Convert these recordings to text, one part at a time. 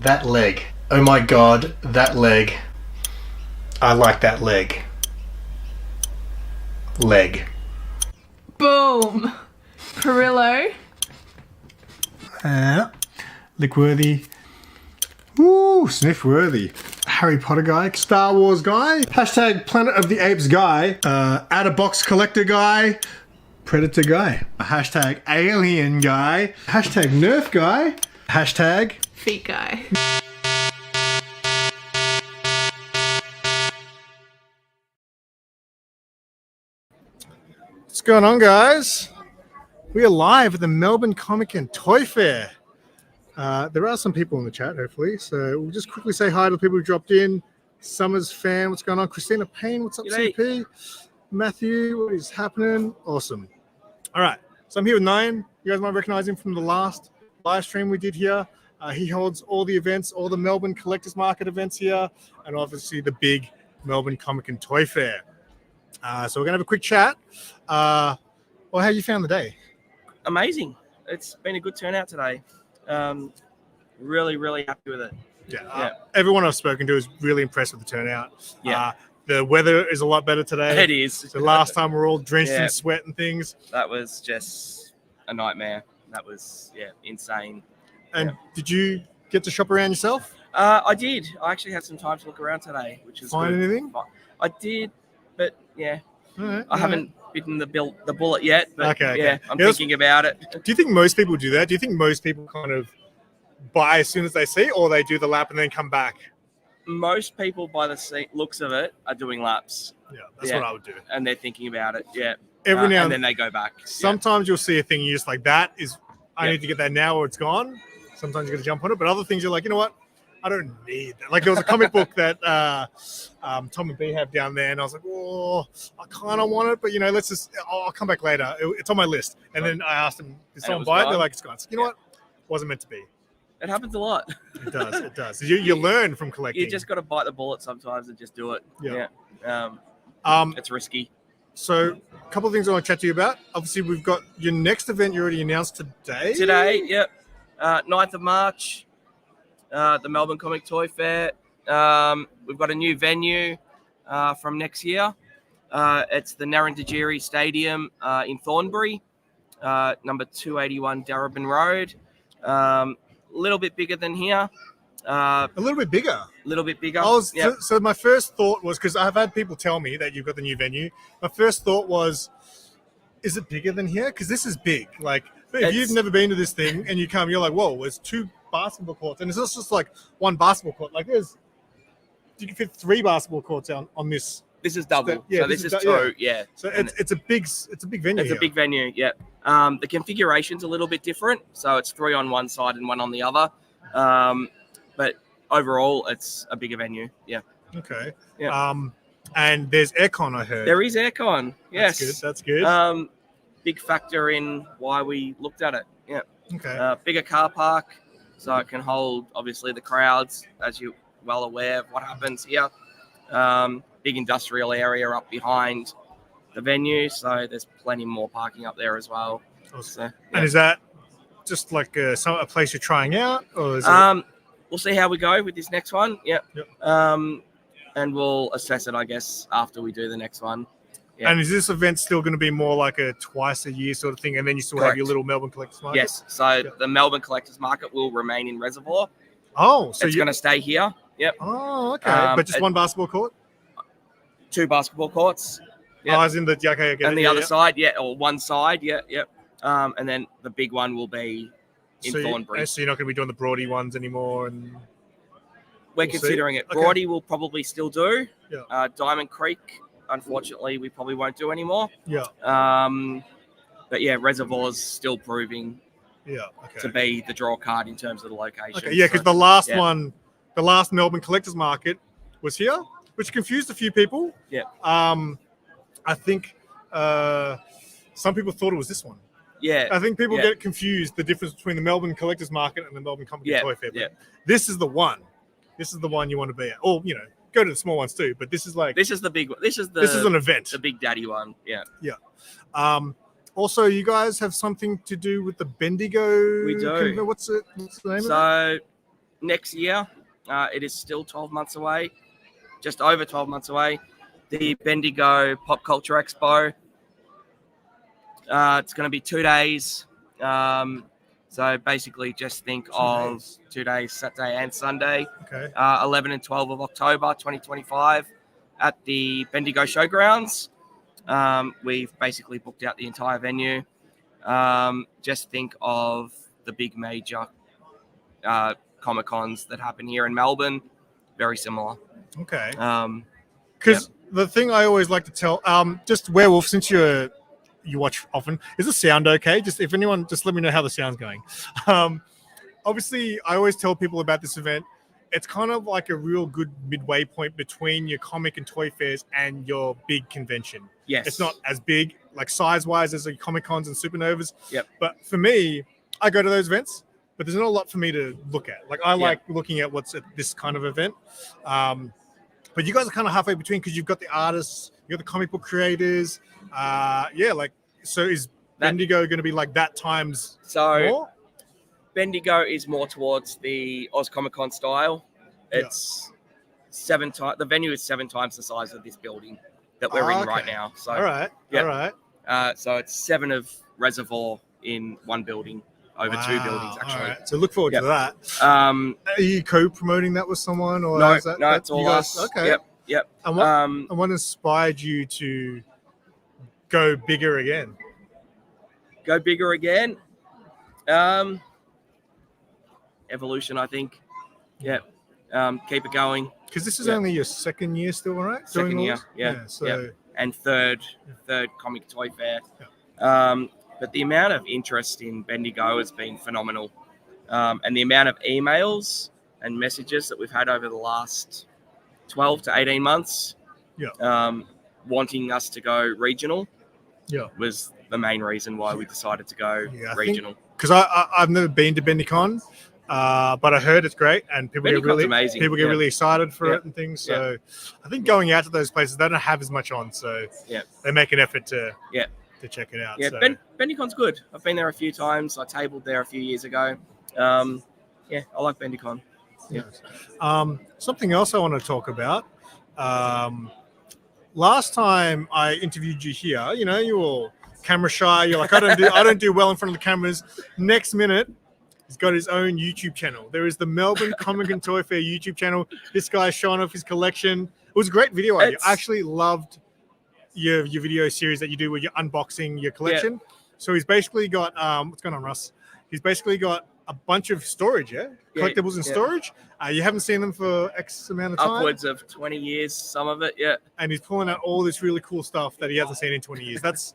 That leg. Oh my god, that leg. I like that leg. Leg. Boom. Perillo. Lickworthy. Ooh, Sniff-worthy. Harry Potter guy. Star Wars guy. Hashtag Planet of the Apes guy. Out-of-box collector guy. Predator guy. Hashtag Alien guy. Hashtag Nerf guy. Hashtag Feet guy. What's going on, guys? We are live at the Melbourne Comic and Toy Fair. There are some people in the chat, hopefully, so we'll just quickly say hi to the people who dropped in. Summers fan, what's going on? Christina Payne, what's up, G'day. CP? Matthew, what is happening? Awesome. All right, so I'm here with Nian. You guys might recognize him from the last live stream we did here. He holds all the events, all the Melbourne Collectors Market events here, and obviously the big Melbourne Comic and Toy Fair. So we're going to have a quick chat. Well, how you found the day? Amazing. It's been a good turnout today. Really happy with it. Yeah. Everyone I've spoken to is really impressed with the turnout. Yeah. The weather is a lot better today. It is. The last time we were all drenched Yeah. in sweat and things. That was just a nightmare. That was, insane. And Did you get to shop around yourself? I did. I actually had some time to look around today, which is Find good. anything? I did, but yeah. All right, I haven't bitten the bullet yet, but Okay. I'm Yeah, thinking about it. Do you think most people do that? Do you think most people kind of buy as soon as they see, or they do the lap and then come back? Most people, by the looks of it, are doing laps. Yeah, that's what I would do. And they're thinking about it, Every now and then they go back. Sometimes you'll see a thing you're just like, that is, I need to get that now or it's gone. Sometimes you got to jump on it, but other things you're like, you know what? I don't need that. Like there was a comic book that Tom and B have down there, and I was like, oh, I kind of want it, but let's just, I'll come back later. It's on my list. And then I asked them, did someone buy it? They're like, it's gone. So, you know what? Wasn't meant to be. It happens a lot. It does. You learn from collecting. You just got to bite the bullet sometimes and just do it. Yeah. It's risky. So a couple of things I want to chat to you about. Obviously, we've got your next event you already announced today. 9th of March, the Melbourne Comic Toy Fair. We've got a new venue from next year. It's the Narrandajiri Stadium in Thornbury, number 281 Darabin Road. A little bit bigger than here. A little bit bigger. A little bit bigger. So my first thought was, because I've had people tell me that you've got the new venue. My first thought was, is it bigger than here? Because this is big. Like, if you've never been to this thing and you come, you're like, whoa, there's 2 basketball courts. And it's not just like 1 basketball court. Like you can fit 3 basketball courts on this. This is double. Yeah, so this is 2. Yeah. So it's a big venue. It's a big venue. Yeah. The configuration's a little bit different. So it's 3 on one side and 1 on the other. But overall, it's a bigger venue. Yeah. Okay. Yeah. And there's aircon, I heard. There is aircon. Yes. That's good. Big factor in why we looked at it. Yeah. Okay. Bigger car park, so it can hold obviously the crowds, as you're well aware of what happens here. Big industrial area up behind the venue, so there's plenty more parking up there as well. Awesome. So, And is that just like a place you're trying out, or is it? We'll see how we go with this next one. Yep. And we'll assess it, I guess, after we do the next one. Yeah. And is this event still going to be more like a twice a year sort of thing, and then you still have your little Melbourne Collectors Market? Yes. So the Melbourne Collectors Market will remain in Reservoir. Oh, so it's going to stay here. Yep. Oh, okay. But just 1 basketball court? 2 basketball courts. Yep. Oh, as in the and the other side, or one side, yep. And then the big one will be in Thornbury. So you're not going to be doing the Broady ones anymore, and we're considering it. Broady will probably still do. Yeah. Diamond Creek, unfortunately, we probably won't do anymore. Yeah. But yeah, Reservoir's still proving to be the draw card in terms of the location. Okay. Yeah, because the last one, the last Melbourne Collectors Market was here, which confused a few people. Yeah. I think some people thought it was this one. Yeah. I think people get confused the difference between the Melbourne Collectors Market and the Melbourne Comic and Toy Fair. Yeah. This is the one. This is the one you want to be at. Or, go to the small ones too, but this is like... This is the big one. This is an event. The big daddy one. Yeah. Yeah. Also, you guys have something to do with the Bendigo... We do. What's the name of it? So next year, it is still 12 months away, just over 12 months away. The Bendigo Pop Culture Expo. It's going to be 2 days. So basically, just think of 2 days, Saturday and Sunday. Okay. 11 and 12 of October 2025 at the Bendigo Showgrounds. We've basically booked out the entire venue. Just think of the big major Comic Cons that happen here in Melbourne. Very similar. Okay. Because the thing I always like to tell, just Werewolf, since you watch often, is the sound okay? Just if anyone, just let me know how the sound's going. Obviously, I always tell people about this event. It's kind of like a real good midway point between your comic and toy fairs and your big convention. Yes. It's not as big, like size-wise, as like Comic Cons and Supernovas. Yep. But for me, I go to those events, but there's not a lot for me to look at. Like I like looking at what's at this kind of event. But you guys are kind of halfway between because you've got the artists, you've got the comic book creators. So is Bendigo going to be like that times more? Bendigo is more towards the Oz Comic Con style. It's 7 times. The venue is 7 times the size of this building that we're in right now. So all right. So it's 7 of Reservoir in one building, over 2 buildings actually. Right. So look forward to that. Are you co-promoting that with someone, or no? Is that, it's all us. Okay. Yep. And what inspired you to go bigger again? Go bigger again. Evolution, I think. Keep it going. Because this is only your second year still, right? Second year, and third comic toy fair. But the amount of interest in Bendigo has been phenomenal, and the amount of emails and messages that we've had over the last 12 to 18 months, wanting us to go regional, was the main reason why we decided to go regional. Because I've never been to Bendicon. But I heard it's great, and people get really excited for it and things. So I think going out to those places, they don't have as much on, so they make an effort to check it out. Bendicon's good. I've been there a few times. I tabled there a few years ago. I like Bendicon. Something else I want to talk about. Last time I interviewed you here, you were all camera shy. You're like, I don't do well in front of the cameras. Next minute, he's got his own YouTube channel. There is the Melbourne Comic and Toy Fair YouTube channel. This guy's showing off his collection. It was a great video idea. I actually loved your video series that you do where you're unboxing your collection. So he's basically got, what's going on, Russ? He's basically got a bunch of storage, collectibles in storage. You haven't seen them for X amount of time. Upwards of 20 years, some of it, And he's pulling out all this really cool stuff that he hasn't seen in 20 years.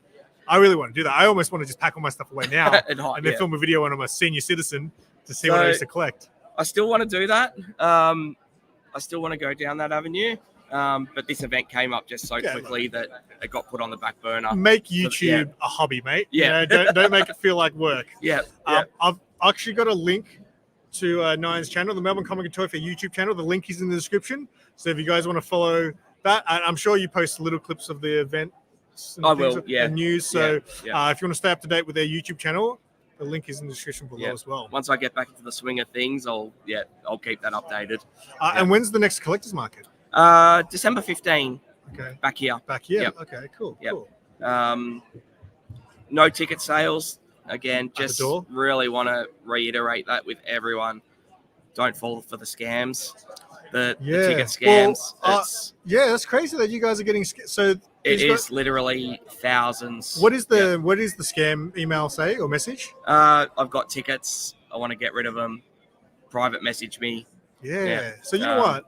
I really want to do that. I almost want to just pack all my stuff away now and then film a video when I'm a senior citizen to see what I used to collect. I still want to do that. I still want to go down that avenue. But this event came up just so quickly that it got put on the back burner. Make YouTube a hobby, mate. Don't make it feel like work. I've actually got a link to Nian's channel, the Melbourne Comic and Toy Fair YouTube channel. The link is in the description. So if you guys want to follow that, I'm sure you post little clips of the event. I will, and news. So if you want to stay up to date with their YouTube channel, the link is in the description below as well. Once I get back into the swing of things, I'll keep that updated. And when's the next collector's market? December 15. Okay. Back here. Okay, cool. No ticket sales. Again, just really want to reiterate that with everyone. Don't fall for the scams. The ticket scams. That's crazy that you guys are getting so it is literally thousands. What is the scam email say or message? I've got tickets. I want to get rid of them. Private message me. So you know what?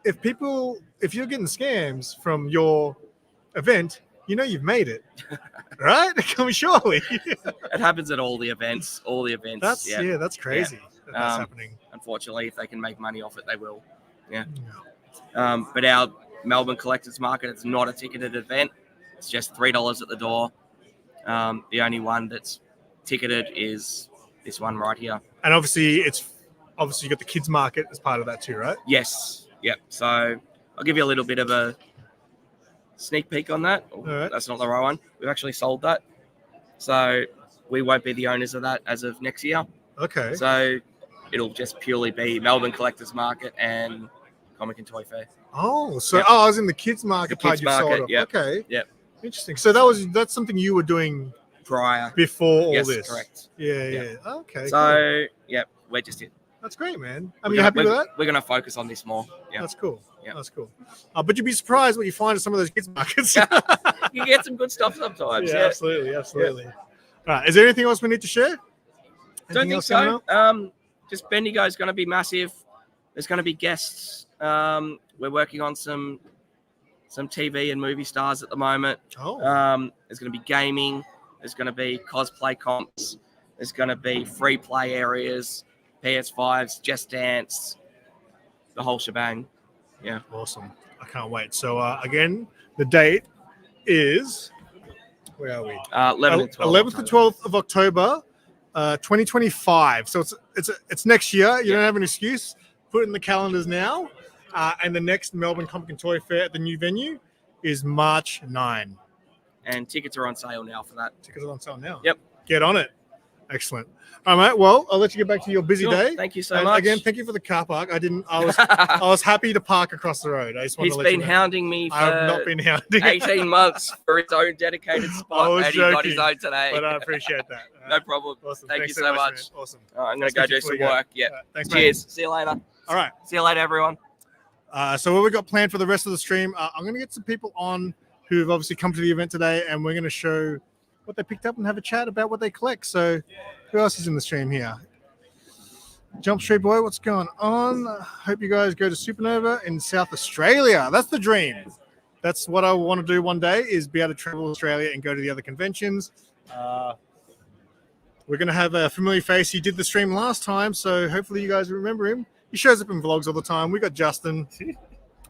If you're getting scams from your event, you've made it. Right? Surely. It happens at all the events. That's crazy. That's happening. Unfortunately, if they can make money off it, they will. But our Melbourne Collectors Market, it's not a ticketed event. It's just $3 at the door. The only one that's ticketed is this one right here. And obviously you got the kids market as part of that too, right? Yes. Yep. So I'll give you a little bit of a sneak peek on that. Right. That's not the right one. We've actually sold that. So we won't be the owners of that as of next year. Okay. So it'll just purely be Melbourne Collectors Market and Comic and Toy Fair. Oh, so Yep. I was in the kids market. The kids part you sold market, off. yep. Okay. Yep. Interesting. So that's something you were doing Prior. before all Yes, this. correct. Yeah. Yep. Okay. cool. So, yeah, we're just in. That's great, man. I mean, you happy with that? We're going to focus on this more. Yeah. That's cool. Yeah. That's cool. But you'd be surprised what you find at some of those kids markets. You get some good stuff sometimes. Yeah, Yeah. absolutely. All right. Is there anything else we need to share? Don't Anything think else coming so. up? Just Bendigo is going to be massive. There's going to be guests. We're working on some TV and movie stars at the moment. Oh. There's going to be gaming. There's going to be cosplay comps. There's going to be free play areas, PS5s, Just Dance, the whole shebang. Yeah. Awesome. I can't wait. So again, the date is, where are we? 11th and 12th. 11th to 12th of October, 2025. So it's next year. You don't have an excuse. Put it in the calendars now. And the next Melbourne Comic and Toy Fair at the new venue is March 9. And tickets are on sale now for that. Tickets are on sale now. Yep. Get on it. Excellent. All right, mate. Well, I'll let you get back to your busy Sure. day. Thank you so And much. again, thank you for the car park. I was happy to park across the road. I just wanted He's to let been you know. hounding me I have not for been hounding. 18 months for his own dedicated I spot, was and he got his joking, own today. But I appreciate that. No problem. Awesome. Thank Thanks you so much. man. Awesome. I'm going to Thanks, go mate, do before some you go. work. Yeah. Thanks, mate. Cheers. See you later. All right. See you later, everyone. So what we got planned for the rest of the stream, I'm going to get some people on who've obviously come to the event today, and we're going to show what they picked up and have a chat about what they collect. So who else is in the stream here? Jump Street Boy, what's going on? Hope you guys go to Supernova in South Australia. That's the dream. That's what I want to do one day, is be able to travel to Australia and go to the other conventions. We're going to have a familiar face. He did the stream last time, so hopefully you guys remember him. He shows up in vlogs all the time. We got Justin.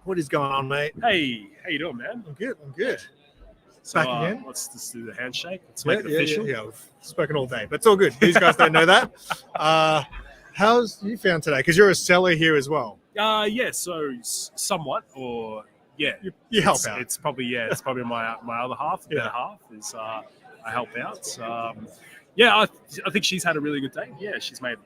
What is going on, mate? Hey, how you doing, man? I'm good. So, Back again? let's just do the handshake. Let's make it official. Yeah, we've spoken all day, but it's all good. These guys don't know that. How's you found today? Because you're a seller here as well. Yeah. So somewhat, or yeah, You help it's, out. It's probably my other half. The better half is I help out. I think she's had a really good day. Yeah, she's made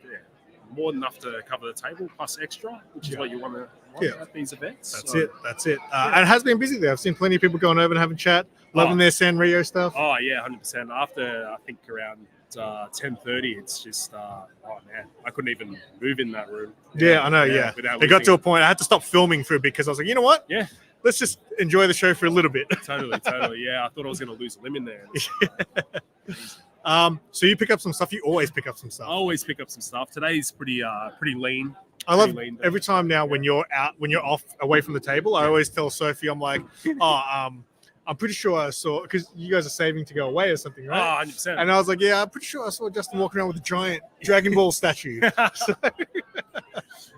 more than enough to cover the table plus extra, which is what you want at these events. That's it. And it has been busy there. I've seen plenty of people going over and having chat, loving their Sanrio stuff. Oh yeah, 100%. After I think around 10:30, it's just oh man, I couldn't even move in that room. Yeah, I know. Yeah, it got to a point I had to stop filming for it because I was like, you know what? Yeah. Let's just enjoy the show for a little bit. Totally. Yeah, I thought I was going to lose a limb in there. So you pick up some stuff. You always pick up some stuff. I always pick up some stuff. Today's pretty lean. I love lean day. every time now when you're off away from the table. I always tell Sophie, I'm like, I'm pretty sure I saw, because you guys are saving to go away or something, right? Oh, 100%. And I was like, yeah, I'm pretty sure I saw Justin walking around with a giant Dragon Ball statue.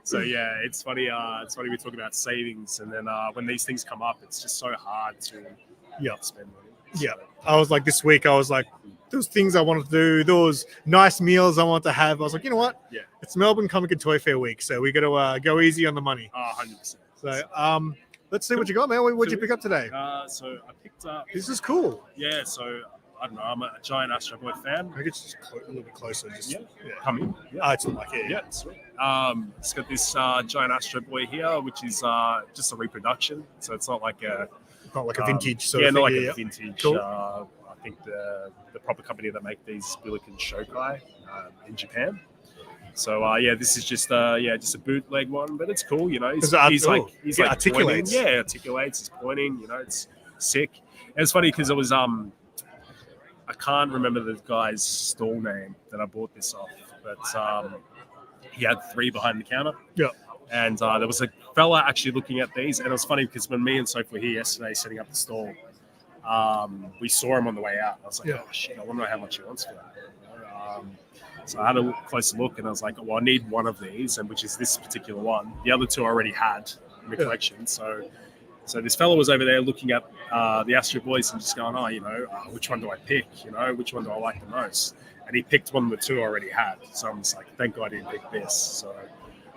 So yeah, it's funny. It's funny we talk about savings, and then when these things come up, it's just so hard to spend money. Yeah, I was like, this week, I was like, those things I wanted to do, those nice meals I want to have. I was like, you know what? Yeah. It's Melbourne Comic and Toy Fair week, so we got to go easy on the money. Oh, 100%. So let's see what you got, man. What'd you pick up today? So I picked up. This is cool. Yeah. So I don't know. I'm a giant Astro Boy fan. I get just a little bit closer. Come in. Oh, it's like Yeah, sweet. It's got this giant Astro Boy here, which is just a reproduction. So it's not like a vintage sort yeah, of not thing. like a vintage. Cool. I think the proper company that make these Billiken Shokai in Japan. So this is just a bootleg one, but it's cool. You know, he's It like articulates. Pointing. Yeah, articulates. He's pointing. You know, it's sick. And it's funny because it was I can't remember the guy's stall name that I bought this off, but he had 3 behind the counter. Yeah. And there was a fella actually looking at these, and it was funny because when me and Sophie were here yesterday setting up the stall, we saw him on the way out. I was like, oh shit, I wonder how much he wants for that. So I had a closer look, and I was like, well, I need one of these, and which is this particular one. The other 2 I already had in the collection. So this fella was over there looking at the Astro Boys and just going, which one do I pick? You know, which one do I like the most? And he picked one of the 2 I already had. So I'm just like, thank God he didn't pick this. So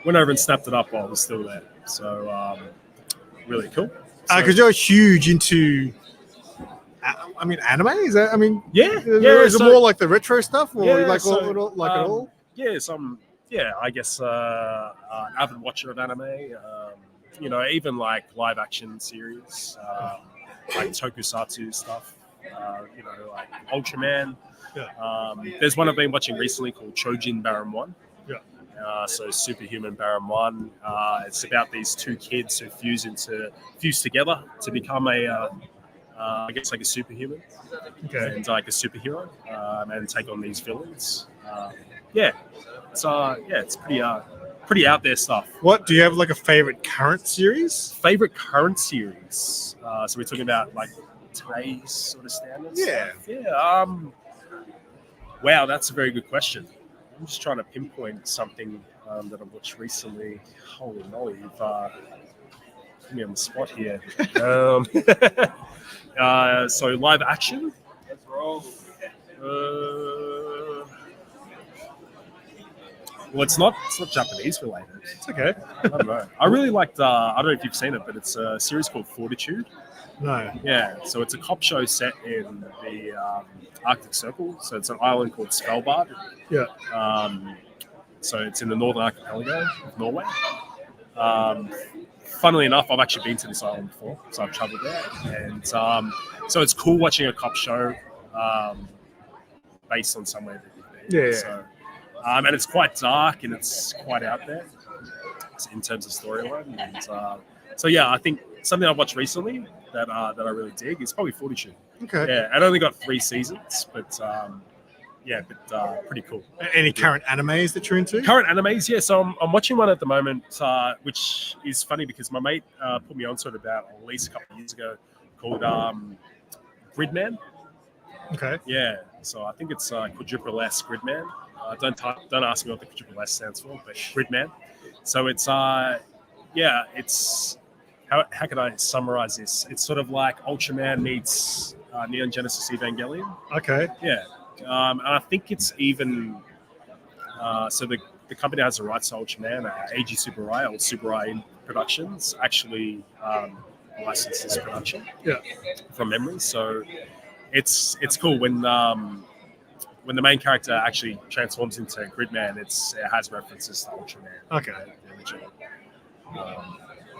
went over and snapped it up while it was still there. So really cool. Because you're huge into, anime? Is that? Yeah. Is it more like the retro stuff, or Yeah, like so, it all? Yeah, some yeah, I guess an avid watcher of anime. You know, even like live action series, like tokusatsu stuff. You know, like Ultraman. Yeah. There's one I've been watching recently called Chojin Baron 1. Yeah. So Superhuman Baron 1. It's about these two kids who fuse together to become I guess like a superhuman Okay. and like a superhero and take on these villains. Yeah, it's pretty out there stuff. What do you have like a favorite current series? Favorite current series? So we're talking about like today's sort of standards. Yeah. Stuff? Yeah. Wow, that's a very good question. I'm just trying to pinpoint something that I've watched recently. Holy moly, you've put me on the spot here. So live action. Well, it's not Japanese related. It's okay. I don't know. I really liked. I don't know if you've seen it, but it's a series called Fortitude. No. Yeah, so it's a cop show set in the Arctic Circle. So it's an island called Svalbard. Yeah. So it's in the northern archipelago of Norway. Funnily enough, I've actually been to this island before, so I've travelled there, and so it's cool watching a cop show based on somewhere that you've been. Yeah. So, and it's quite dark and it's quite out there in terms of storyline. And so yeah, I think something I've watched recently that I really dig is probably Fortitude. Okay. Yeah, it only got 3 seasons, but pretty cool. Any current animes that you're into? Current animes, yeah. So I'm watching one at the moment, which is funny because my mate put me onto it about at least a couple of years ago, called Gridman. Okay. Yeah. So I think it's quadruple S Gridman. Don't ask me what the quadruple S stands for, but Gridman. So it's it's how can I summarize this? It's sort of like Ultraman meets Neon Genesis Evangelion. Okay. Yeah. And I think it's even so the company that has the rights to Ultraman, AG Super I or Super I Productions, actually licensed this production. Yeah. From memory. So it's cool when the main character actually transforms into Gridman. It has references to Ultraman. Okay. The original,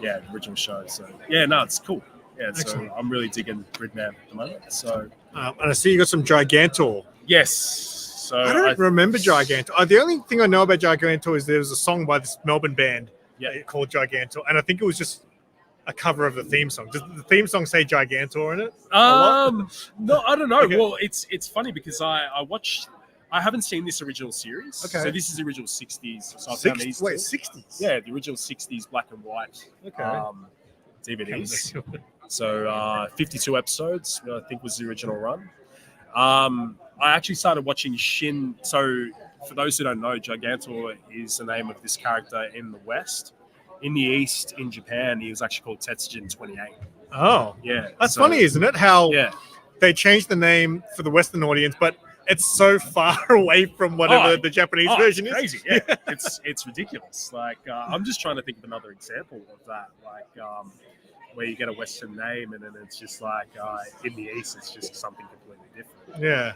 the original show. So yeah, no, it's cool. Yeah, Excellent. so I'm really digging Gridman at the moment. So and I see you got some Gigantor. yes. So I don't remember Gigantor. The only thing I know about Gigantor is there was a song by this Melbourne band called Gigantor, and I think it was just a cover of the theme song. Does the theme song say Gigantor in it? No, I don't know. Okay. Well, it's funny because I haven't seen this original series. Okay. So this is the original 60s. So I found these. 60s? Yeah, the original 60s black and white Okay. DVDs. So 52 episodes, I think was the original run. I actually started watching Shin. So for those who don't know, Gigantor is the name of this character in the West. In the East, in Japan, he was actually called Tetsujin 28. Oh. Yeah. That's funny, isn't it? How Yeah. they changed the name for the Western audience, but it's so far away from whatever the Japanese version is. Crazy, yeah. It's ridiculous. Like I'm just trying to think of another example of that, like where you get a Western name and then it's just like in the East, it's just something completely different. Yeah.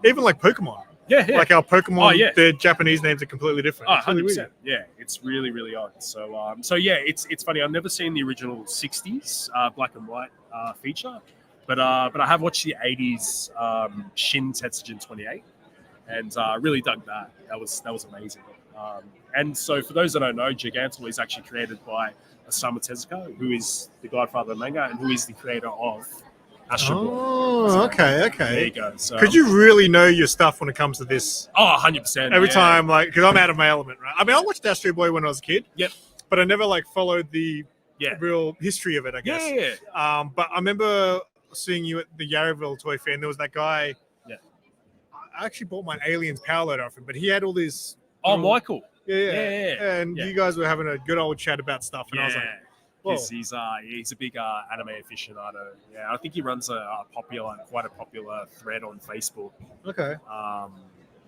Even like Pokemon. Yeah. Like our Pokemon, yeah. their Japanese names are completely different. Oh, It's really 100%. weird. Yeah, it's really, really odd. So yeah, it's funny. I've never seen the original 60s black and white feature, but I have watched the 80s Shin Tetsujin 28, and really dug that. That was amazing. And so for those that don't know, Gigantor is actually created by Osamu Tezuka, who is the godfather of manga and who is the creator of Astro Boy. Oh, So, okay. There you go. So, Because you really know your stuff when it comes to this. Oh, 100%. Every yeah. time, like, because I'm out of my element, right? I mean, I watched Astro Boy when I was a kid. Yep. But I never like followed the Yeah. real history of it, I guess. Yeah. But I remember seeing you at the Yarraville Toy Fair, and there was that guy. Yeah. I actually bought my Aliens power load off him, but he had all these. Oh, Michael. Yeah. And you guys were having a good old chat about stuff, and I was like, whoa. He's a big anime aficionado. Yeah, I think he runs quite a popular thread on Facebook, okay.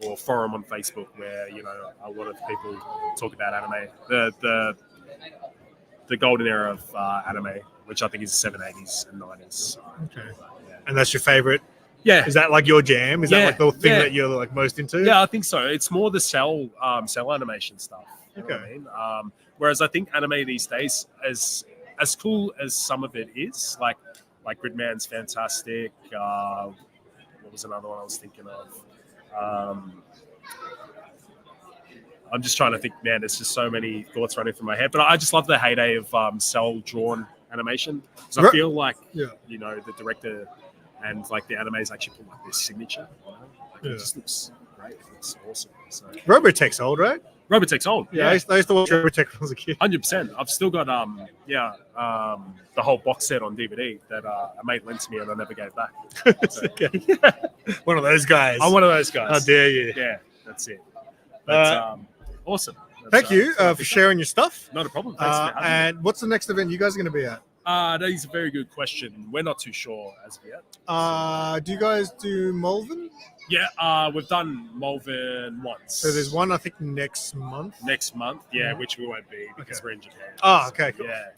or forum on Facebook where a lot of people talk about anime. The golden era of anime, which I think is the 780s and 90s. Okay. And that's your favorite Yeah. Is that like your jam? Is that Yeah, like the thing yeah. that you're like most into? Yeah, I think so. It's more the cell animation stuff. You know what I Okay. mean? Whereas I think anime these days, as cool as some of it is, like Gridman's fantastic. What was another one I was thinking of? I'm just trying to think, man, there's just so many thoughts running through my head. But I just love the heyday of cell-drawn animation. So I feel like, Yeah. you know, the director and like the animes actually put like this signature. You know? Like, Yeah. It just looks great. It looks awesome. So Robotech's old, right? Robotech's old. Yeah, I used to watch Robotech when I was a kid. 100%. I've still got the whole box set on DVD that a mate lent to me and I never gave back. So, Okay. One of those guys. I'm one of those guys. How dare you? Yeah, that's it. That's awesome. Thank you for sharing your stuff. Not a problem. Thanks for having me. And what's the next event you guys are going to be at? That is a very good question. We're not too sure as of yet. Do you guys do Malvern? Yeah, we've done Malvern once. So there's one, I think, next month. Next month, which we won't be because we're in Japan. Oh, okay, cool. Yeah,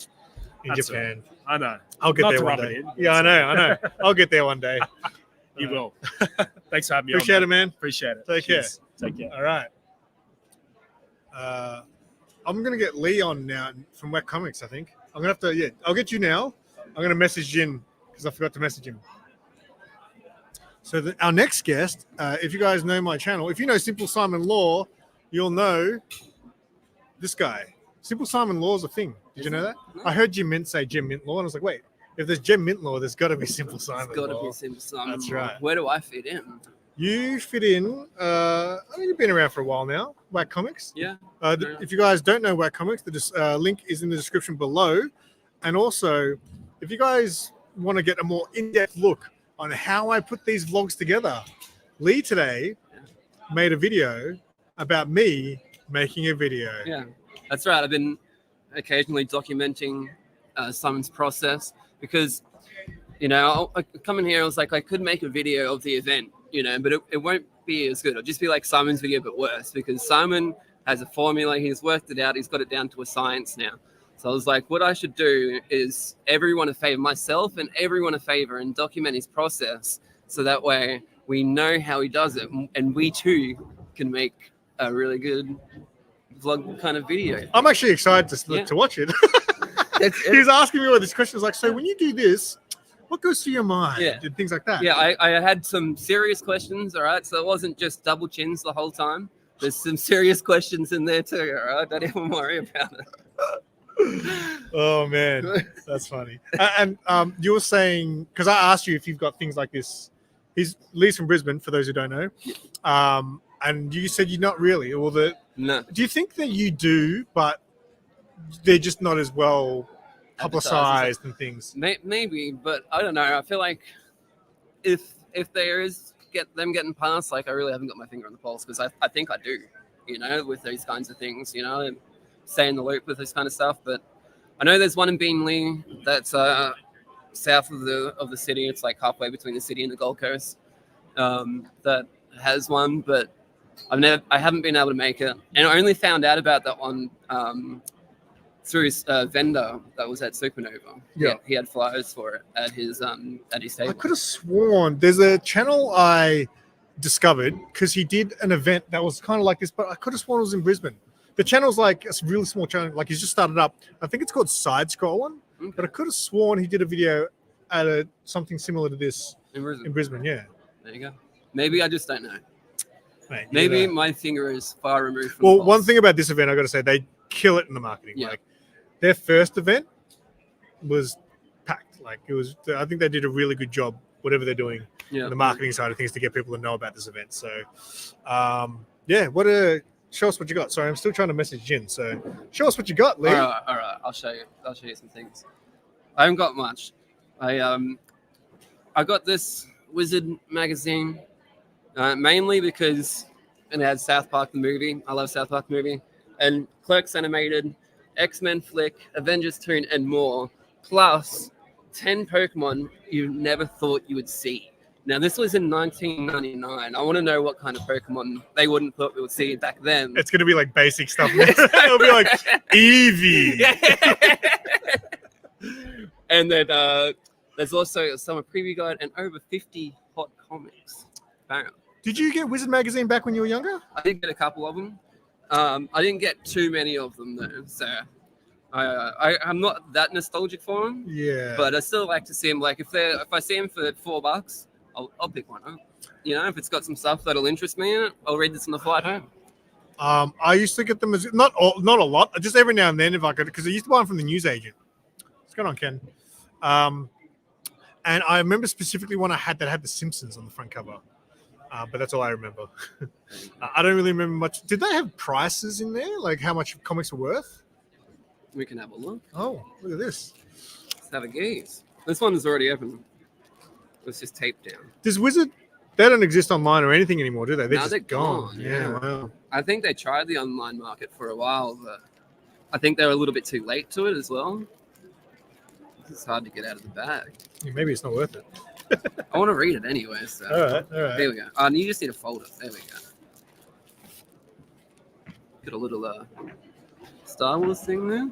In That's Japan. I know. I'll get Not there to one rub day. it in. Yeah, I know. I'll get there one day. You will. Thanks for having me Appreciate on. it, man. Appreciate it. Take care. Cheers. Take care. All right. I'm going to get Lee on now from Wet Comics, I think. I'm going to have to, I'll get you now. I'm going to message Jin because I forgot to message him. So our next guest, if you guys know my channel, if you know SimpleSimon Law, you'll know this guy. SimpleSimon Law is a thing. Did you know that? I heard Jim Mint say Jim Mint Law, and I was like, wait, if there's Jim Mint Law, there's got to be SimpleSimon It's got to Law. be SimpleSimon. That's right. Where do I fit in? You fit in, I think you've been around for a while now, Whack Comics. Yeah. If you guys don't know Whack Comics, the link is in the description below. And also, if you guys want to get a more in-depth look on how I put these vlogs together, Lee today made a video about me making a video. Yeah, that's right. I've been occasionally documenting Simon's process because, you know, I come in here, I was like, I could make a video of the event, you know, but it won't be as good. It'll just be like Simon's video, but worse, because Simon has a formula. He's worked it out. He's got it down to a science now. So I was like, what I should do is everyone a favor, myself and everyone a favor, and document his process. So that way we know how he does it. And we too can make a really good vlog kind of video. I'm actually excited to watch it. He was asking me all these questions like, so when you do this, what goes through your mind? Yeah. And things like that. Yeah, I had some serious questions, all right? So it wasn't just double chins the whole time. There's some serious questions in there too, all right? Don't even worry about it. Oh man, that's funny. And you were saying, because I asked you if you've got things like this. Lee's from Brisbane, for those who don't know. And you said you're not really. Or No. do you think that you do, but they're just not as well publicized and things? Maybe, but I don't know. I feel like if there is them getting past, like I really haven't got my finger on the pulse, because I think I do, you know, with these kinds of things, you know, and stay in the loop with this kind of stuff. But I know there's one in Beenleigh that's south of the city. It's like halfway between the city and the Gold Coast, that has one, but I haven't been able to make it, and I only found out about that one through a vendor that was at Supernova. Yeah. He had flyers for it at his table. I could have sworn there's a channel I discovered because he did an event that was kind of like this, but I could have sworn it was in Brisbane. The channel's like a really small channel, like he's just started up. I think it's called Side Scrolling, but I could have sworn he did a video at something similar to this in Brisbane. Yeah. There you go. Maybe I just don't know. Mate, Maybe yeah. my finger is far removed from Well, the one pulse. thing about this event, I got to say, they kill it in the marketing. Yeah. Like their first event was packed. Like it was. I think they did a really good job, whatever they're doing Yeah. on the marketing side of things, to get people to know about this event. So, show us what you got. Sorry, I'm still trying to message Jin. So, show us what you got, Lee. All right. I'll show you some things. I haven't got much. I got this Wizard magazine mainly because it had South Park the movie. I love South Park the movie, and Clerks animated, X-Men flick, Avengers Toon, and more. Plus 10 Pokemon you never thought you would see. Now, this was in 1999. I want to know what kind of Pokemon they wouldn't thought we would see back then. It's going to be like basic stuff. It'll be like Eevee. And then there's also a summer preview guide and over 50 hot comics. Apparently. Did you get Wizard magazine back when you were younger? I did get a couple of them. I didn't get too many of them though, so I'm not that nostalgic for them. Yeah. But I still like to see them. Like if I see them for $4, I'll pick one up. You know, if it's got some stuff that'll interest me, I'll read this on the flight home. I used to get them as not a lot, just every now and then if I could, because I used to buy them from the newsagent. What's going on, Ken? And I remember specifically one I had that had the Simpsons on the front cover. But that's all I remember. I don't really remember much. Did they have prices in there, like how much comics were worth? We can have a look. Oh, look at this. Let's have a gaze. This one is already open. It's just taped down. Does Wizard? They don't exist online or anything anymore, do they? They're No, just they're gone. gone, Yeah, yeah. wow. I think they tried the online market for a while, but I think they were a little bit too late to it as well. It's hard to get out of the bag. Yeah, maybe it's not worth it. I want to read it anyway. So All right. there we go. You just need to fold it. There we go. Got a little Star Wars thing there.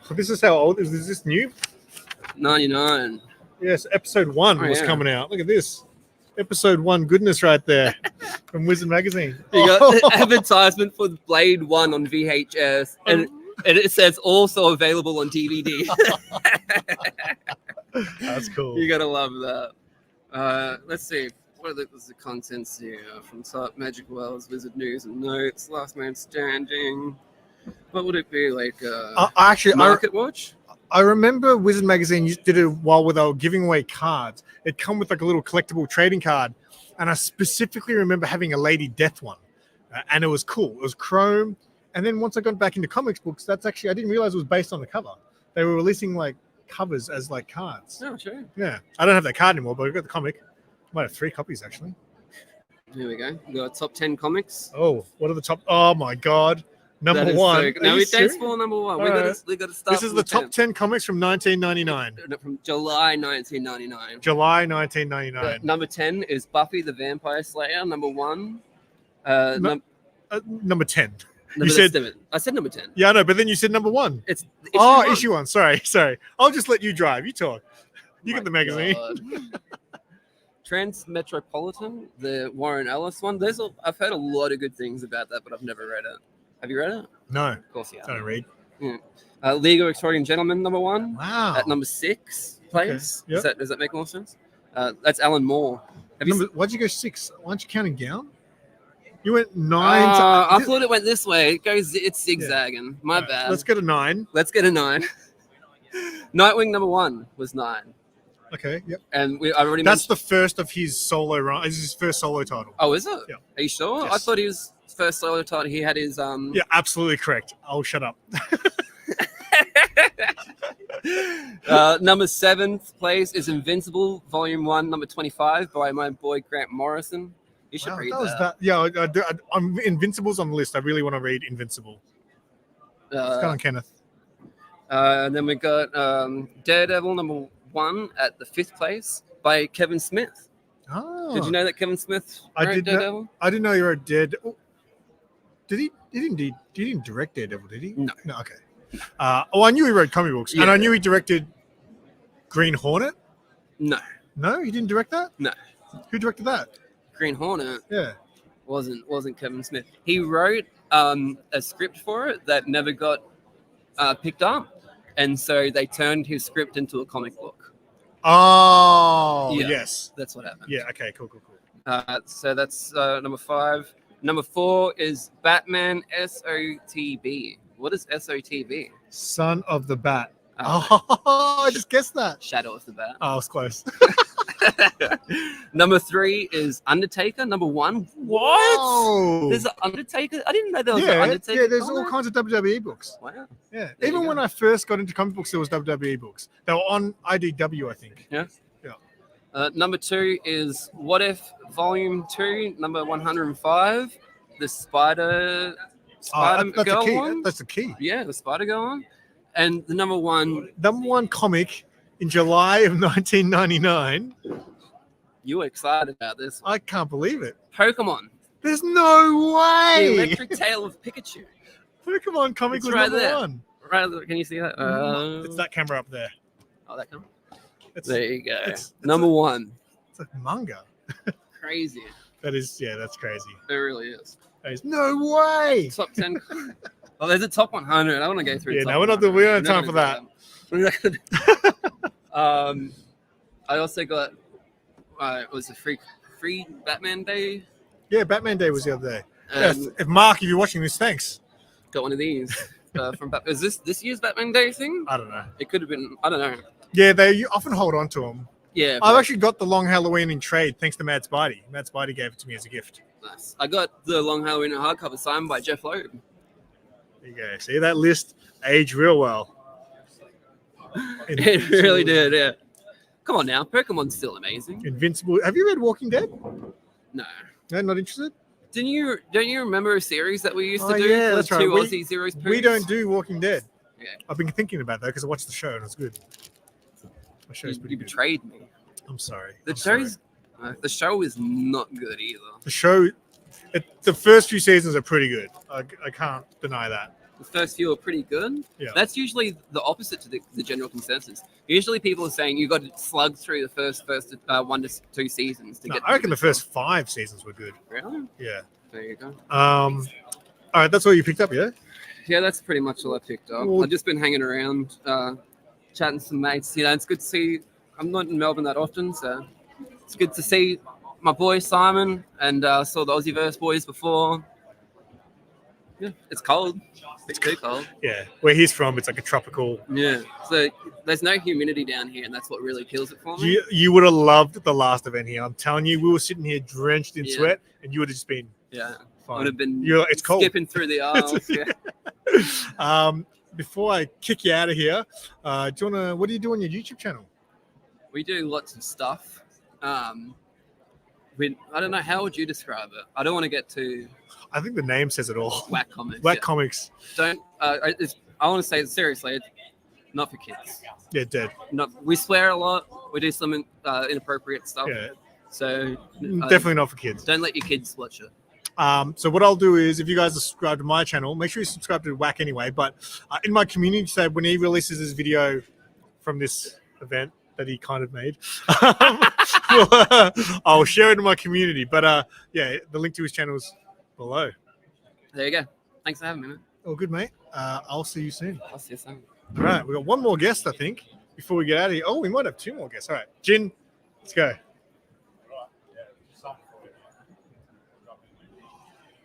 So this is how old is this new? 99. Yes, episode 1 Oh, was yeah. coming out. Look at this. Episode 1 goodness right there from Wizard magazine. You got advertisement for Blade 1 on VHS, and it says also available on DVD. That's cool. You gotta love that. Let's see. What are the contents here? From top, Magic Wells, Wizard News and Notes, Last Man Standing. What would it be like? Actually, Market Watch? I remember Wizard magazine did it while they were giving away cards. It'd come with like a little collectible trading card, and I specifically remember having a Lady Death one, and it was cool. It was chrome. And then once I got back into comics books, that's actually I didn't realize it was based on the cover. They were releasing like covers as like cards. Oh, sure. Yeah, I don't have that card anymore, but I've got the comic. Might have 3 copies actually. Here we go. We got top 10 comics. Oh, what are the top? Oh my god, number That is 1. so good. No, Are you thanks serious? for number 1. All We right. got to start. This is the top 10 comics from 1999. From July 1999. July 1999. Number 10 is Buffy the Vampire Slayer. Number 1. Number 10. Number said- 7. I said number 10. Yeah, I know, but then you said number 1. It's Issue 1. Sorry. I'll just let you drive. You talk. You get the magazine. Transmetropolitan, the Warren Ellis one. I've heard a lot of good things about that, but I've never read it. Have you read it? No, Of course you I don't have. read. League of Extraordinary Gentlemen, number 1. Wow. At number 6 place. Okay. Yep. Does that make more sense? That's Alan Moore. Have you Why'd you go 6? Aren't you counting down? You went 9. I thought it went this way. It's zigzagging. My bad. Let's get a 9. Let's get a 9. Nightwing number 1 was 9. Okay. Yep. And I already That's mentioned. the first of his solo run. This is his first solo title. Oh, is it? Yeah. Are you sure? Yes. I thought he was first solo title. He had his Yeah, absolutely correct. I'll shut up. Number 7th place is Invincible, Volume 1, number 25 by my boy Grant Morrison. You should read that. Yeah, I'm Invincible's on the list. I really want to read Invincible. What's going on, Kenneth? And then we got Daredevil, number 1 at the 5th place by Kevin Smith. Oh, Did you know that Kevin Smith wrote Daredevil? I didn't know you wrote Daredevil. Did he? He didn't direct Daredevil, did he? No. No. Okay. I knew he wrote comic books, and Yeah. I knew he directed Green Hornet. No. No, he didn't direct that. No. Who directed that? Green Hornet Yeah. wasn't Kevin Smith. He wrote a script for it that never got picked up, and so they turned his script into a comic book. Oh, Yeah. yes. That's what happened. Yeah. Okay. Cool. So that's number 5. Number 4 is Batman SOTB. What is SOTB? Son of the Bat. Oh, Oh, I just guessed that. Shadow of the Bat. Oh, I was close. Number 3 is Undertaker. Number 1. What? Whoa. There's an Undertaker? I didn't know there was an Yeah, Undertaker. yeah. There's all comic. kinds of WWE books. Wow. Yeah. There Even you when go. I first got into comic books, there was WWE books. They were on IDW, I think. Yeah. Yeah. Number 2 is What If Volume 2, number 105. The Spider That's the Girl key. one. That's the key. Yeah, the Spider Girl one. And the number 1, Number 1 comic in July of 1999. you were excited about this one. I can't believe it. Pokemon. There's no The way. Electric Tail of Pikachu. Pokemon comic It's was right number there. 1. Right, can you see that? It's that camera up there. Oh, that camera. It's, There you go. it's Number 1. It's a manga. Crazy. That is, yeah, that's crazy. It really is. That is, no way. Top 10. Oh, there's a top 100. I want to go through. Yeah, top no, we don't 100. have time for that. We're not gonna do that. I also got it was a free Batman Day. Yeah, Batman Day was the other day. Um, Yes. If Mark, if you're watching this, thanks. Got one of these from Batman. Is this year's Batman Day thing? I don't know. It could have been. I don't know. Yeah, they often hold on to them. Yeah, I've but- actually got the Long Halloween in trade thanks to Mad Spidey. Mad Spidey gave it to me as a gift. Nice. I got the Long Halloween hardcover signed by Jeff Loeb. There you go. See, that list aged real well. It really did. Yeah. Come on now, Pokemon's still amazing. Invincible. Have you read Walking Dead? No. No, not interested? Don't you remember a series that we used to Oh, do? yeah, The that's right. two We- Aussie zeros. We don't do Walking Dead. Yeah. I've been thinking about that because I watched the show and it's good. The show's You pretty good. betrayed me. I'm sorry. The I'm sorry. the show is not good either. The show, the first few seasons are pretty good. I can't deny that. The first few are pretty good. Yeah. That's usually the opposite to the general consensus. Usually people are saying you got to slug through the first 1 to 2 seasons to No, get. I reckon the first 5 seasons were good. Really? Yeah. There you go. All right, that's all you picked up, yeah? Yeah, that's pretty much all I picked up. Well- I've just been hanging around, chatting to some mates. You know, it's good to see. I'm not in Melbourne that often, so it's good to see my boy Simon, and saw the Aussieverse boys before. Yeah, it's cold. It's too cold. Yeah. Where he's from, it's like a tropical. Yeah, so there's no humidity down here, and that's what really kills it for me. You would have loved the last event here. I'm telling you, we were sitting here drenched in Yeah. sweat, and you would have just been Yeah, I fine. would have been. It's cold. Skipping through the aisles. Yeah. Before I kick you out of here, what do you do on your YouTube channel? We do lots of stuff. I don't know, how would you describe it? I don't want to get too I think the name says it all. whack comics. Whack yeah. comics. Don't. I want to say it seriously. It's not for kids. Yeah, dead. We swear a lot. We do some inappropriate stuff. Yeah, So definitely not for kids. don't let your kids watch it. So what I'll do is, if you guys are subscribed to my channel, make sure you subscribe to Whack anyway. But in my community tab, when he releases his video from this event that he kind of made, I'll share it in my community. But yeah, the link to his channel is below. There you go. Thanks for having me, man. Oh, good, mate. I'll see you soon. I'll see you soon. All right, we've got one more guest, I think, before we get out of here. Oh, we might have 2 more guests. All right, Jin, let's go.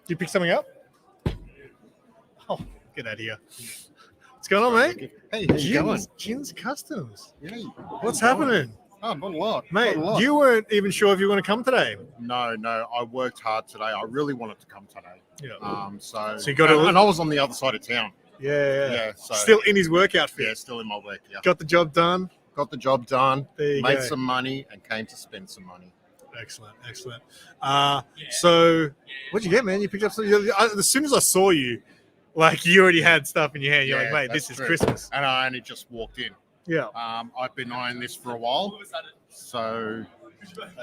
Did you pick something up? Oh, get out of here. What's going on, mate? Hey, how you going? Jin's Customs. Hey, What's happening? oh, not a lot. Mate, not a lot. you weren't even sure if you were going to come today. No, I worked hard today. I really wanted to come today. Yeah. So you got to- and I was on the other side of town. Yeah. Yeah, so Still in his work outfit. yeah, still in my work. Yeah, Got the job done. got the job done, There you made go. some money, and came to spend some money. Excellent. So what'd you get, man? You picked up something. As soon as I saw you, like you already had stuff in your hand. You're Yeah, like, mate, that's this is true. Christmas. And I only just walked in. Yeah. I've been eyeing this for a while. So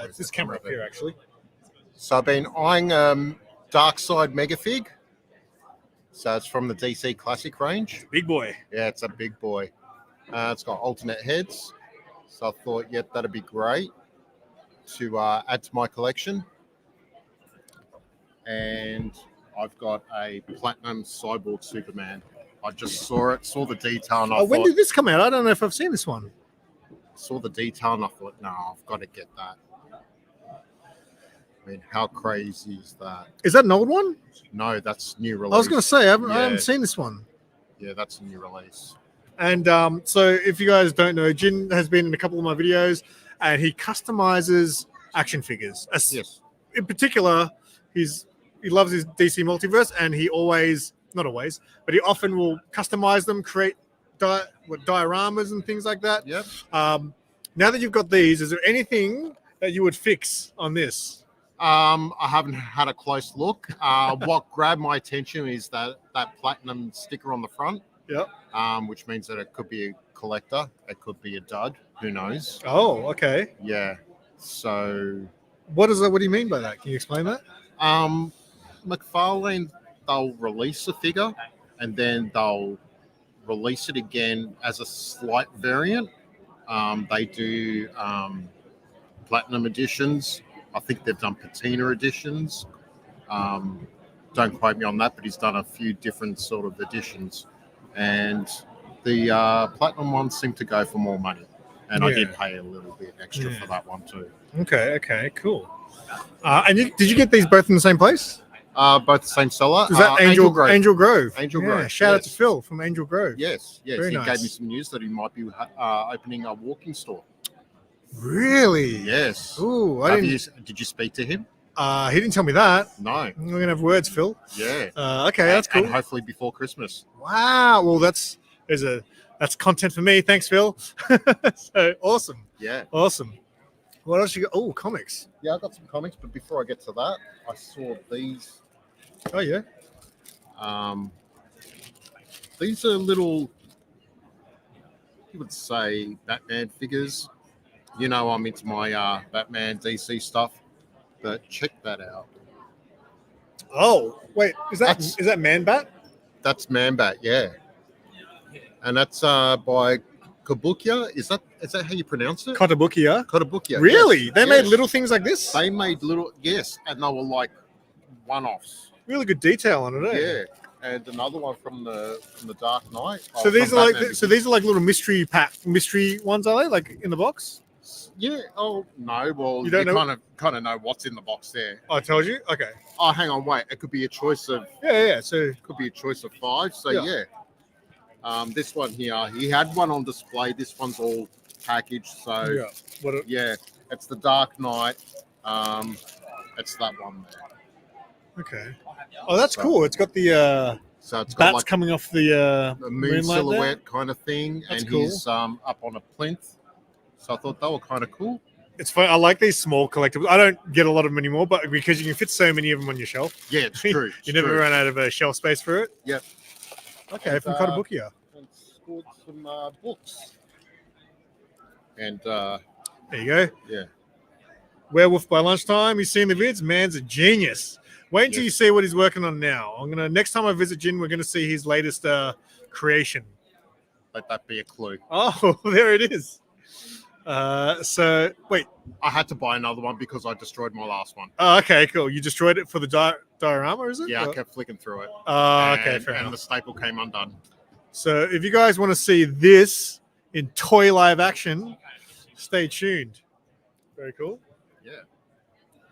It's this camera up here, actually. I've been eyeing Dark Side Megafig. So it's from the DC Classic range. Big boy. Yeah, it's a big boy. It's got alternate heads. So I thought, yeah, that'd be great to add to my collection. And I've got a Platinum Cyborg Superman. I just saw the detail, and I When thought, did this come out? I don't know if I've seen this one. saw the detail, and I thought, no, I've got to get that. I mean, how crazy is that? Is that an old one? No, that's new release. I was going to say, I Yeah. haven't seen this one. Yeah, that's a new release. And so if you guys don't know, Jin has been in a couple of my videos, and he customizes action figures. Yes. In particular, he loves his DC multiverse, and he not always, but he often will customize them, create dioramas and things like that. Yep. Now that you've got these, is there anything that you would fix on this? I haven't had a close look. What grabbed my attention is that platinum sticker on the front. Yep. Which means that it could be a collector, it could be a dud. Who knows? Oh, okay. Yeah. So, What do you mean by that? Can you explain that? McFarlane, they'll release a figure and then they'll release it again as a slight variant. They do platinum editions. I think they've done patina editions. Don't quote me on that, but he's done a few different sort of editions. And the platinum ones seem to go for more money. And I did pay a little bit extra for that one too. Okay, cool. And did you get these both in the same place? Both the same seller. Is that Angel Grove? Angel Grove. Angel Grove. Shout out to Phil from Angel Grove. Yes. Very He nice. gave me some news that he might be opening a walking store. Really? Yes. Ooh, Did you speak to him? He didn't tell me that. No. We're gonna have words, Phil. Yeah. Okay, that's cool. And hopefully before Christmas. Wow. Well, that's content for me. Thanks, Phil. So awesome. Yeah. Awesome. What else you got? Oh, comics. Yeah, I got some comics, but before I get to that, I saw these. Oh yeah. These are little, you would say, Batman figures. You know, I'm into my Batman DC stuff, but check that out. Oh, wait. Is that Man Bat? That's Man Bat, yeah. And that's by Kabukiya. Is that how you pronounce it? Kotobukiya. Kotobukiya. Really? Yes, They made yes. little things like this? They made little, yes, and they were like one-offs. Really good detail on it, eh? Yeah. And another one from the Dark Knight. So these from are Batman. these are like little mystery ones, are they? Like in the box? Yeah. Oh no. Well, You don't know? kind of know what's in the box there. I told you. Okay. Oh, hang on, wait. It could be a choice of. Yeah. So Could be a choice of 5. So Yeah. yeah. This one here, he had one on display. This one's all packaged. So yeah. What? yeah, it's the Dark Knight. It's that one there. Okay. Oh, that's cool. It's got the So it's got bats like coming off the a moon moonlight there. silhouette kind of thing, That's and cool. he's up on a plinth. So I thought they were kind of cool. It's fun. I like these small collectibles. I don't get a lot of them anymore, but because you can fit so many of them on your shelf, Yeah, it's true. you It's never true. run out of shelf space for it. Yep. Okay, And, from Kotobukiya. And scored some books. And There you go. yeah. Werewolf by lunchtime. He's seen the vids. Man's a genius. Wait until Yes. you see what he's working on now. Next time I visit Jin, we're gonna see his latest creation. Let that be a clue. Oh, there it is. So wait. I had to buy another one because I destroyed my last one. Oh, okay, cool. You destroyed it for the diorama, is it? Yeah, I Or- kept flicking through it. Oh, okay, And- fair And enough. the staple came undone. So if you guys want to see this in toy live action, stay tuned. Very cool. Yeah.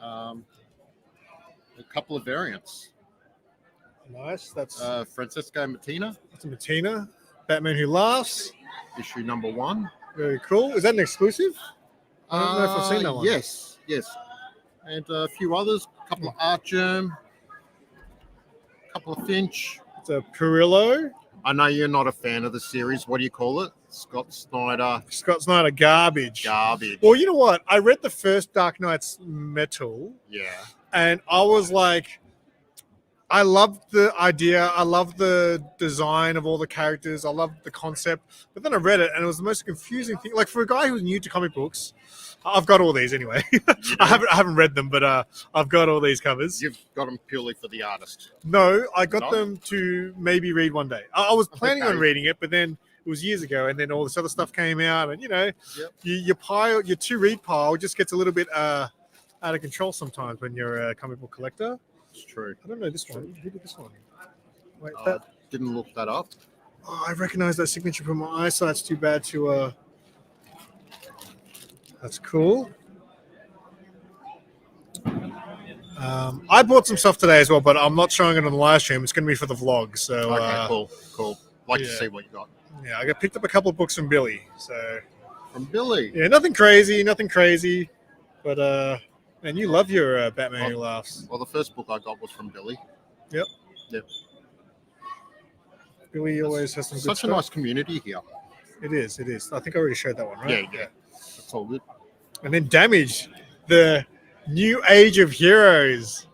A couple of variants. Nice. That's Francesco Mattina, a Matina. Batman Who Laughs. issue number 1. Very cool. Is that an exclusive? I don't know if I've seen that one. Yes. And a few others. A couple of Art Germ. A couple of Finch. It's a Perillo. I know you're not a fan of the series. What do you call it? Scott Snyder Scott Snyder garbage. garbage. Well, you know what? I read the first Dark Knight's Metal, Yeah. and I was like, I loved the idea. I loved the design of all the characters. I loved the concept. But then I read it, and it was the most confusing thing. Like for a guy who's new to comic books, I've got all these anyway. I haven't read them, but I've got all these covers. You've got them purely for the artist. No, I got No? them to maybe read one day. I was planning on Okay. reading it, but then it was years ago, and then all this other stuff came out, and Yep. your to-read pile just gets a little bit out of control sometimes when you're a comic book collector. It's true. I don't know this one. Who did this one? Wait, Didn't look that up. I recognize that signature from my eyesight's too bad to. That's cool. I bought some stuff today as well, but I'm not showing it on the live stream. It's going to be for the vlog. So Okay, cool. Like to yeah. see what you got. yeah, I picked up a couple of books from Billy. So From Billy. yeah, nothing crazy, but and you love your Batman Who Laughs. Well, the first book I got was from Billy. Billy always has some good Such a stuff. nice community here. It is. I think I already showed that one, right? Yeah. That's all good. And then Damage, the new age of heroes.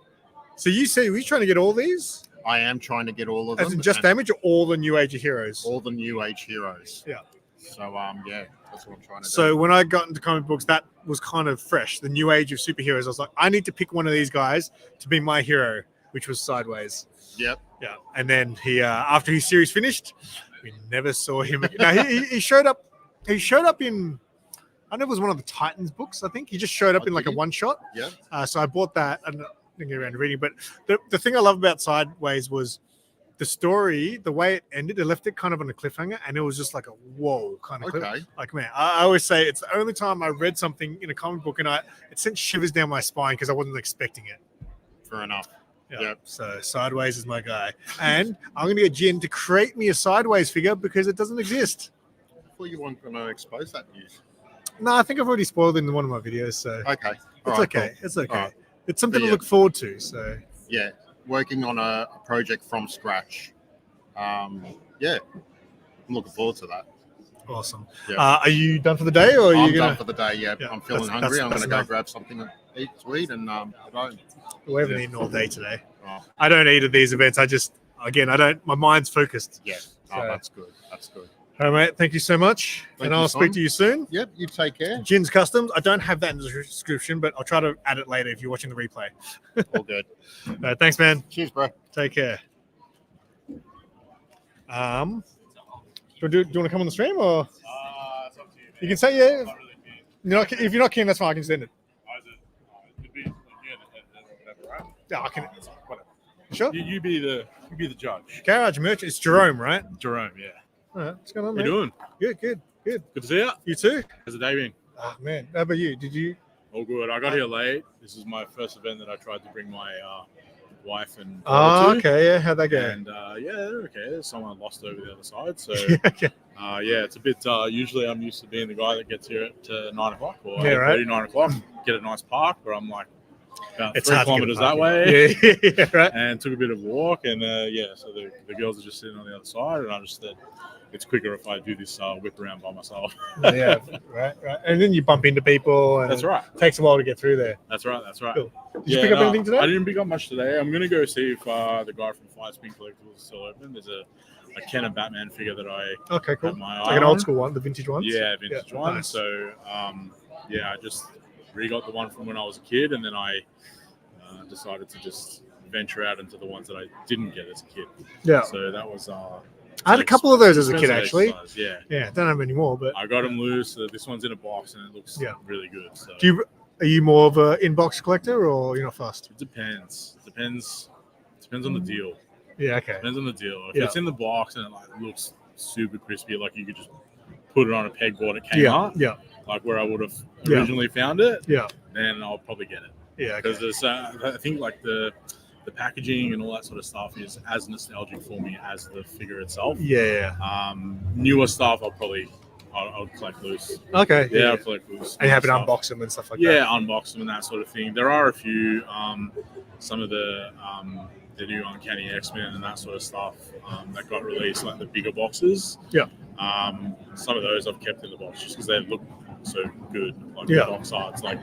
So you say we're trying to get all these? I am trying to get all of them. As in just and Damage or all the new age of heroes? all the new age heroes. Yeah. So yeah, that's what I'm trying to do. So when I got into comic books, that was kind of fresh. The new age of superheroes. I was like, I need to pick one of these guys to be my hero, which was Sideways. Yep. Yeah. And then he, after his series finished, we never saw him again. No, he showed up. He showed up in, I don't know if it was one of the Titans books. I think he just showed up in like a one shot. Yeah. So I bought that and didn't get around to reading. But the thing I love about Sideways was the story, the way it ended. They left it kind of on a cliffhanger, and it was just like a whoa kind of cliff. Okay. Like, man, I always say it's the only time I read something in a comic book and it sent shivers down my spine because I wasn't expecting it. Fair enough. Yeah. Yep. So Sideways is my guy. And I'm going to get Jin to create me a Sideways figure because it doesn't exist. I thought you weren't going to expose that news. No, I think I've already spoiled it in one of my videos. So Okay. it's okay. It's okay. All right. It's something But to yeah. look forward to. So Yeah. Working on a project from scratch. Yeah. I'm looking forward to that. awesome. Yeah. Are you done for the day, or are I'm you done gonna? for the day. Yeah. Yeah, I'm feeling that's- hungry. I'm that's going to go enough. grab something to eat and go. We haven't eaten all day today. Oh, I don't eat at these events. I don't. My mind's focused. yeah. So- Oh, that's good. That's good. All right, mate. Thank you so much, Thank and you, I'll Simon. speak to you soon. Yep. You take care. Jin's Customs. I don't have that in the description, but I'll try to add it later if you're watching the replay. All good. Thanks, man. Cheers, bro. Take care. Do you want to come on the stream, or It's up to you. you can say yeah? Not really keen. If you're not keen, that's fine. I can send it. It could be like you and whatever, right? Yeah, I can. Whatever. Sure. You be the judge. Garage merchant. It's Jerome, right? Jerome, yeah. All right. What's going on, How man? you doing? Good. Good to see you. You too? How's the day been? Oh man. How about you? Did you? All good. I got here late. This is my first event that I tried to bring my wife and Oh, daughter to. okay. Yeah. How'd that go? And yeah, they're okay. Someone lost over the other side. So okay. yeah, it's a bit. Usually, I'm used to being the guy that gets here at 9 o'clock or Yeah, right. 9 o'clock. Get a nice park where I'm like about It's 3 hard to get kilometers a that parking. way. Yeah. Right. And took a bit of a walk, and yeah, so the girls are just sitting on the other side, and I just said it's quicker if I do this whip around by myself. Yeah. Right. And then you bump into people, and That's right. it takes a while to get through there. That's right. Cool. Did you pick up anything today? I didn't pick up much today. I'm gonna go see if the guy from Fire Spin Collectibles is still open. There's a Ken and Batman figure that I Okay, cool. have my Like eye an on. old school one, the vintage ones. Yeah, vintage Yeah, one. nice. So yeah, I just re-got the one from when I was a kid, and then I decided to just venture out into the ones that I didn't get as a kid. Yeah. So that was. I had a couple of those as a kid, expensive actually. exercise, yeah. Yeah, don't have any more, but I got them loose. This one's in a box, and it looks Yeah. really good. So are you more of a inbox collector, or you're not fast? it depends. Depends on the deal. Yeah. Okay. Depends on the deal. If Yeah. it's in the box and it like looks super crispy, like you could just put it on a pegboard at Yeah. Kmart, Yeah. like where I would have Yeah. originally found it, Yeah. then I'll probably get it. Yeah. Because Okay. there's, I think like the packaging and all that sort of stuff is as nostalgic for me as the figure itself. Yeah. Newer stuff, I'll collect loose. Okay. Yeah, I'll collect loose. And you have to stuff. unbox them and stuff like Yeah, that. unbox them and that sort of thing. There are a few, some of the new Uncanny X-Men and that sort of stuff that got released, like the bigger boxes. Yeah. Some of those I've kept in the box just because they look so good. Like Yeah. the box art's like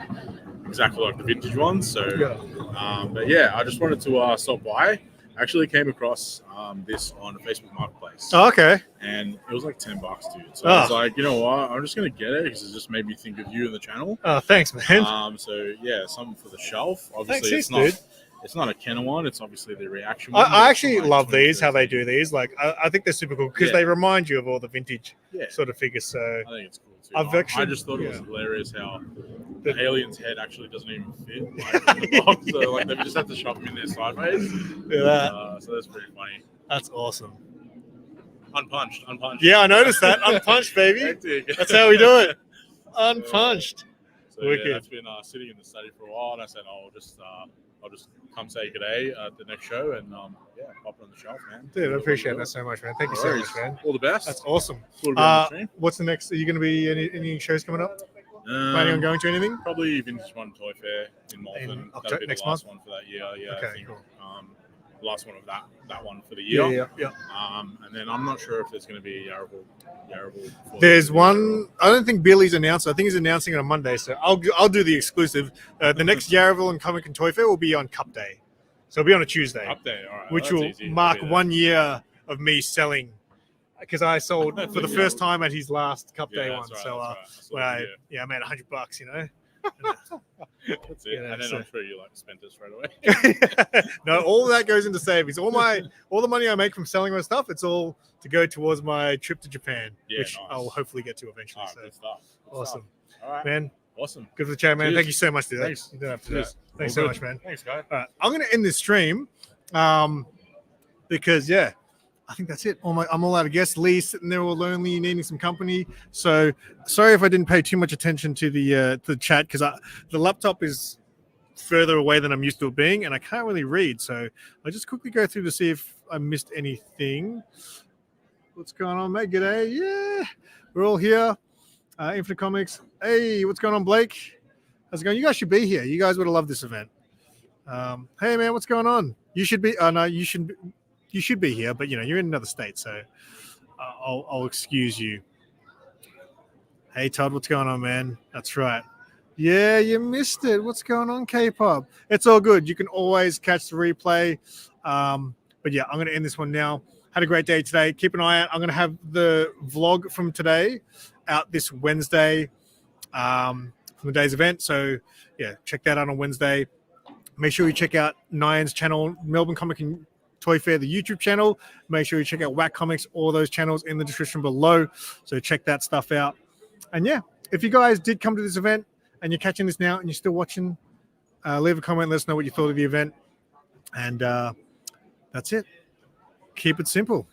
exactly like the vintage ones. So, Yeah. but yeah, I just wanted to stop by. I actually came across this on a Facebook Marketplace. Oh, okay. And it was like $10, dude. So I was Oh. like, you know what? I'm just gonna get it because it just made me think of you and the channel. Oh, thanks, man. So yeah, something for the shelf. Thanks, Obviously, heaps, dude. It's not a Kenner one. It's obviously the reaction one. I actually Like love these, how they 2013. do these. Like, I think they're super cool because Yeah. they remind you of all the vintage Yeah, sort of figures. So, I think it's cool too. I've I actually- just thought it was yeah. hilarious how The- the alien's head actually doesn't even fit like, in the box. So like they just have to shove him in there sideways. yeah, So that's pretty funny. that's awesome. Unpunched. Yeah, I noticed that. Unpunched, baby. Hectic. That's how we do it. Unpunched. So Wicked. yeah, that's been sitting in the study for a while, and I said, I'll just come say good day at the next show, and yeah, pop it on the shelf, man. Dude, I appreciate that so much, man. Thank you so much, man. All the best. That's awesome. Cool to be on the stream. What's the next? Are you going to be any shows coming up? Planning on going to anything? Probably Vintage One Toy Fair in Malton. In That'll be the next last one for that year. Yeah, I Okay, think. cool. The last one of that one for the year. Yeah. And then I'm not sure if there's going to be Yarraville. for There's the- one. I don't think Billy's announced. I think he's announcing it on Monday. So I'll do the exclusive. The next Yarraville and Comic and Toy Fair will be on Cup Day. So it'll be on a Tuesday, Up there, all right. which that's will easy. I'll mark be there. 1 year of me selling. Because I sold for the Yeah. first time at his last Cup Yeah, Day that's one. right, so that's right. I saw well, the video. I made $100, you know. That's it. Yeah, and then so- I'm sure you like spent it straight away. No, all of that goes into savings. All the money I make from selling my stuff, it's all to go towards my trip to Japan, Yeah, which nice. I'll hopefully get to eventually. All right, So good stuff. Good awesome, stuff. All right, man. Awesome. Good for the chat, man. Cheers. Thank you so much, dude. Thanks. You don't have to do Cheers. that. Thanks All so good. much, man. Thanks, guys. All right, I'm going to end this stream because, yeah, I think that's it. I'm all out of guests. Lee's sitting there all lonely, needing some company. So sorry if I didn't pay too much attention to the chat because the laptop is further away than I'm used to it being, and I can't really read. So I just quickly go through to see if I missed anything. What's going on, mate? G'day. Yeah, we're all here. Infinite Comics. Hey, what's going on, Blake? How's it going? You guys should be here. You guys would have loved this event. Hey, man, what's going on? You should be. No, you should be here, but you're in another state, so I'll excuse you. Hey, Todd, what's going on, man? That's right. Yeah, you missed it. What's going on, K-pop? It's all good. You can always catch the replay. But yeah, I'm going to end this one now. Had a great day today. Keep an eye out. I'm going to have the vlog from today out this Wednesday from the day's event. So yeah, check that out on Wednesday. Make sure you check out Nian's channel, Melbourne Comic and Toy Fair, the YouTube channel. Make sure you check out Whack Comics, all those channels in the description below. So check that stuff out. And yeah, if you guys did come to this event and you're catching this now and you're still watching, leave a comment. Let us know what you thought of the event. And that's it. Keep it simple.